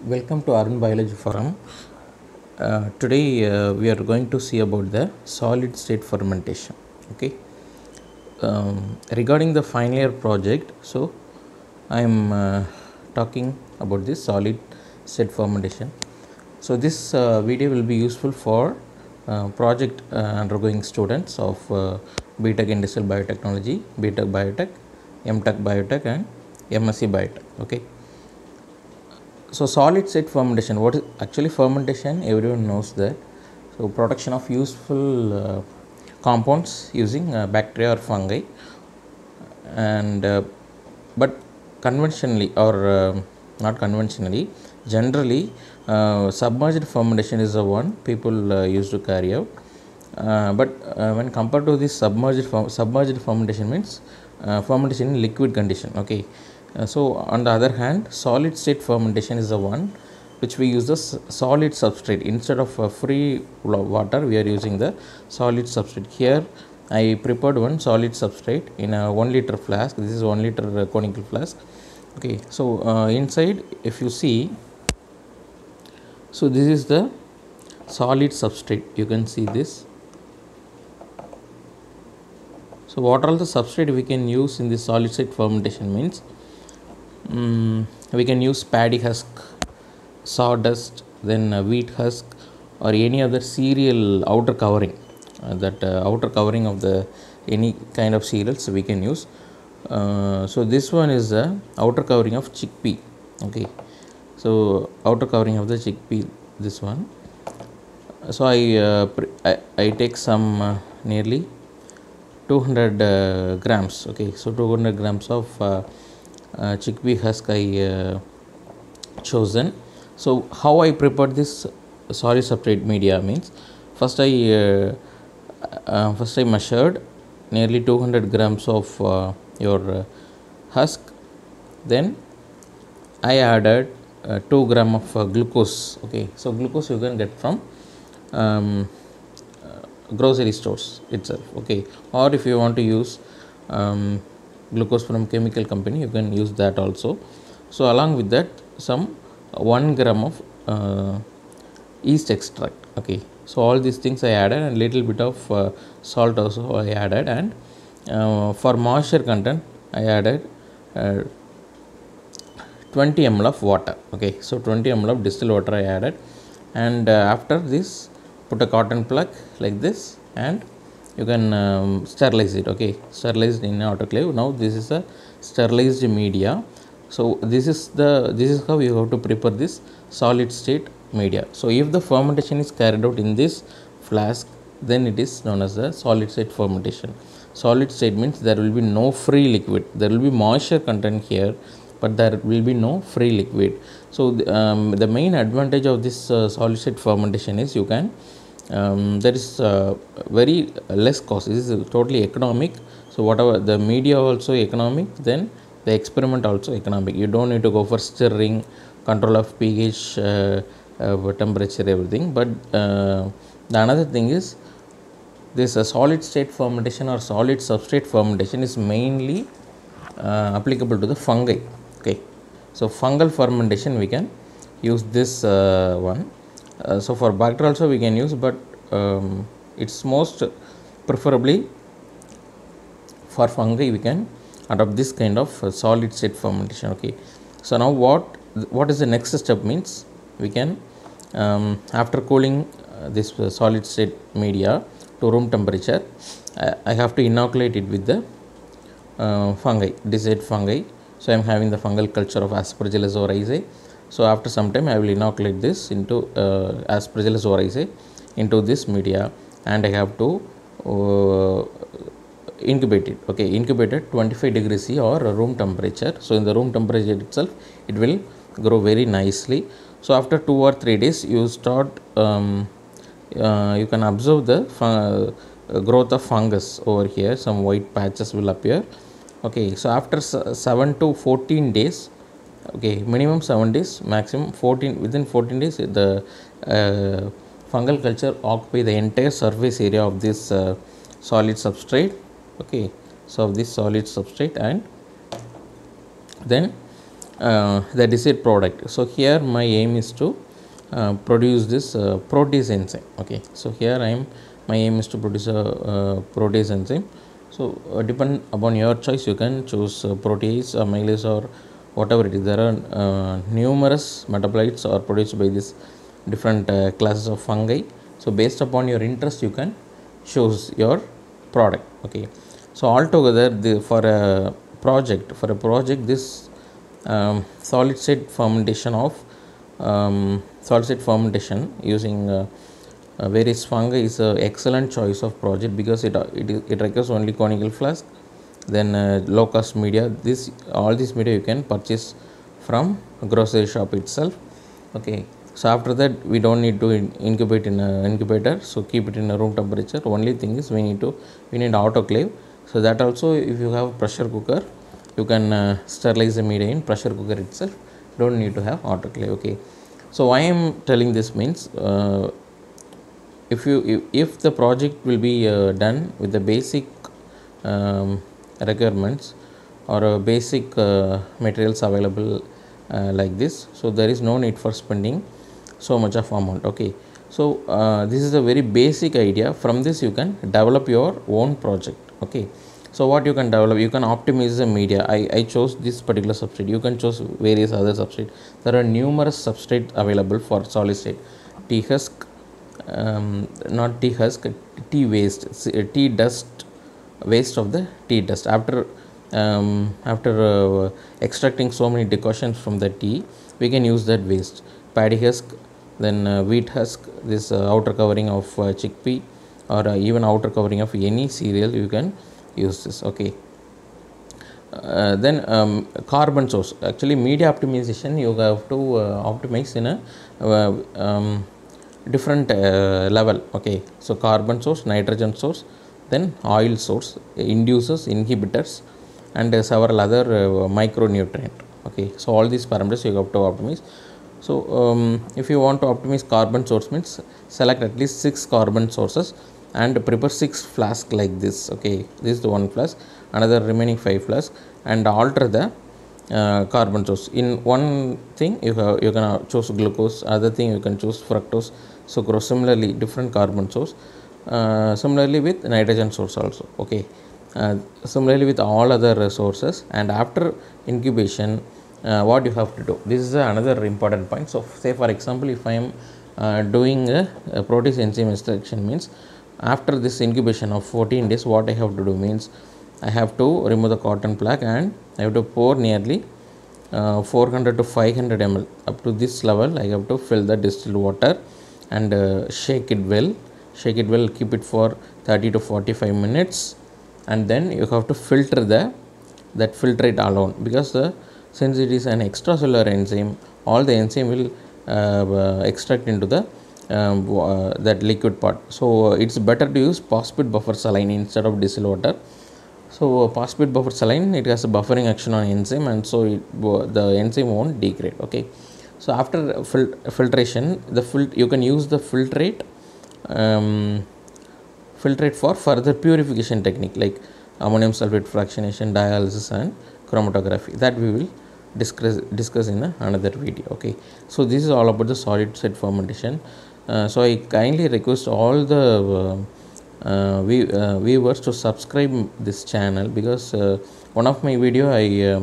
Welcome to Arun Biology Forum. Today we are going to see about the solid state fermentation. Okay. Regarding the final year project, so I am talking about this solid state fermentation. So this video will be useful for project undergoing students of BTech Industrial Biotechnology, BTech Biotech, MTech Biotech, and MSc Biotech. Okay. So solid state fermentation, what is actually fermentation? Everyone knows that. So production of useful compounds using bacteria or fungi, and but conventionally or not conventionally, generally submerged fermentation is the one people used to carry out. But when compared to this submerged fermentation means fermentation in liquid condition. Okay. So on the other hand, solid state fermentation is the one which we use the solid substrate instead of free water. We are using the solid substrate. Here I prepared one solid substrate in a 1 liter flask. This is 1 liter conical flask. Okay, so inside if you see, so this is the solid substrate. You can see this. So what are the substrate we can use in this solid state fermentation means we can use paddy husk, sawdust, then wheat husk, or any other cereal outer covering. Outer covering of the any kind of cereals we can use. So this one is the outer covering of chickpea. Okay, so outer covering of the chickpea, this one. So I take some nearly 200 grams. Okay, so 200 grams of chickpea husk I chosen. So how I prepared this solid substrate media means first I measured nearly 200 grams of your husk. Then I added 2 gram of glucose. Okay, so glucose you can get from grocery stores itself. Okay, or if you want to use glucose from chemical company, you can use that also. So along with that, some 1 gram of yeast extract. Okay, so all these things I added, and little bit of salt also I added, and for moisture content I added 20 ml of water. Okay, so 20 ml of distilled water I added, and after this put a cotton plug like this, and you can sterilize it. Okay, sterilized in autoclave. Now this is a sterilized media. So this is how you have to prepare this solid state media. So if the fermentation is carried out in this flask, then it is known as the solid state fermentation. Solid state means there will be no free liquid. There will be moisture content here, but there will be no free liquid. So the main advantage of this solid state fermentation is you can there is very less cost. This is totally economic. So whatever the media also economic, then the experiment also economic. You don't need to go for stirring, control of pH, temperature, everything. But the another thing is this solid state fermentation or solid substrate fermentation is mainly applicable to the fungi. Okay, so fungal fermentation we can use this one. So for bacteria also we can use, but it's most preferably for fungi we can adopt this kind of solid state fermentation. Okay, so now what is the next step means we can after cooling this solid state media to room temperature, I have to inoculate it with the fungi, desired fungi. So I am having the fungal culture of Aspergillus oryzae. So after some time I will inoculate this into Aspergillus oryzae into this media, and I have to incubate it. Okay, incubate at 25 degrees C or room temperature. So in the room temperature itself it will grow very nicely. So after 2 or 3 days you start you can observe the growth of fungus over here. Some white patches will appear. Okay, so after 7 to 14 days, okay, minimum 7 days, maximum 14, within 14 days the fungal culture occupy the entire surface area of this solid substrate. Okay, so this solid substrate, and then the desired product. So here my aim is to produce this protease enzyme. Okay, so here my aim is to produce a protease enzyme. So depend upon your choice, you can choose protease, amylase, or whatever it is. There are numerous metabolites are produced by this different classes of fungi. So based upon your interest, you can choose your product. Okay, so altogether for a project this solid state fermentation using various fungi is an excellent choice of project, because it requires only conical flask, then low cost media. All these media you can purchase from grocery shop itself. Okay, so after that we don't need to incubate in an incubator, so keep it in a room temperature. Only thing is we need autoclave. So that also, if you have pressure cooker, you can sterilize the media in pressure cooker itself, don't need to have autoclave. Okay, so why I am telling this means, if the project will be done with the basic requirements or basic materials available like this, so there is no need for spending so much of amount. Okay, so this is a very basic idea. From this you can develop your own project. Okay, so what you can develop, you can optimize the media. I chose this particular substrate. You can choose various other substrate. There are numerous substrates available for solid state. Tea husk, not tea husk, tea waste, tea dust, waste of the tea dust. After extracting so many decoctions from the tea, we can use that waste. Paddy husk, then wheat husk, this outer covering of chickpea, or even outer covering of any cereal, you can use this. Okay, then carbon source. Actually, media optimization you have to optimize in a different level. Okay, so carbon source, nitrogen source, then oil source, inducers, inhibitors, and several other micronutrient. Okay, so all these parameters you have to optimize. So if you want to optimize carbon source, means select at least 6 carbon sources and prepare 6 flasks like this. Okay, this is the one flask, another remaining 5 flasks, and alter the carbon source. In one thing you can choose glucose, other thing you can choose fructose, sucrose. Similarly, different carbon source. Similarly with nitrogen source also. Okay, similarly with all other sources. And after incubation, what you have to do, this is another important point. So say for example, if I am doing a protease enzyme extraction, means after this incubation of 14 days, what I have to do means, I have to remove the cotton plaque and I have to pour nearly 400 to 500 ml. Up to this level I have to fill the distilled water and shake it well, keep it for 30 to 45 minutes, and then you have to filter that filtrate alone, because since it is an extracellular enzyme, all the enzyme will extract into the that liquid part. So it's better to use phosphate buffer saline instead of distilled water. So phosphate buffer saline, it has a buffering action on enzyme, and so the enzyme won't degrade. Okay, so after filtration, you can use the filtrate for further purification technique like ammonium sulfate fractionation, dialysis, and chromatography. That we will discuss in another video. Okay, so this is all about the solid state fermentation. So I kindly request all the viewers to subscribe this channel, because one of my video I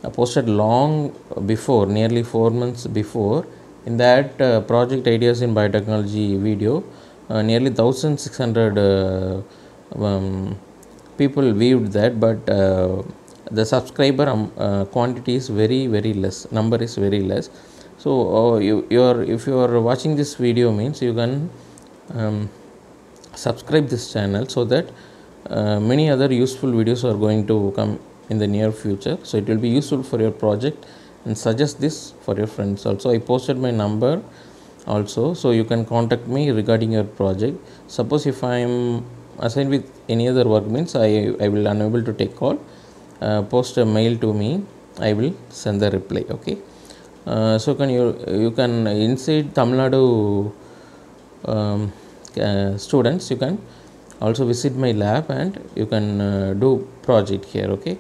posted long before, nearly 4 months before. In that project ideas in biotechnology video, nearly 1600 people viewed that, but the subscriber quantity is very less, number is very less. So if you are watching this video, means you can subscribe this channel, so that many other useful videos are going to come in the near future. So it will be useful for your project, and suggest this for your friends also. I posted my number also, so you can contact me regarding your project. Suppose if I am assigned with any other work, means I will unable to take call, post a mail to me, I will send the reply. Okay, so you can inside Tamil Nadu students, you can also visit my lab and you can do project here. Okay,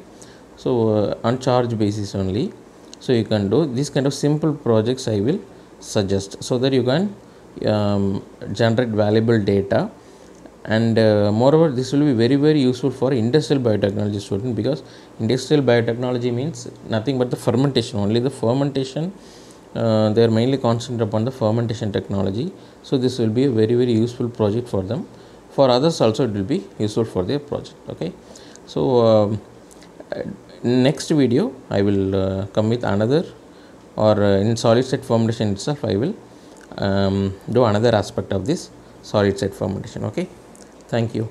so on charge basis only. So you can do these kind of simple projects I will suggest, so that you can generate valuable data. And moreover, this will be very useful for industrial biotechnology student, because industrial biotechnology means nothing but the fermentation, only the fermentation. They are mainly concentrated upon the fermentation technology. So this will be a very useful project for them. For others also it will be useful for their project. Okay, so next video I will come with another, or in solid state fermentation itself I will do another aspect of this solid state fermentation. Okay, thank you.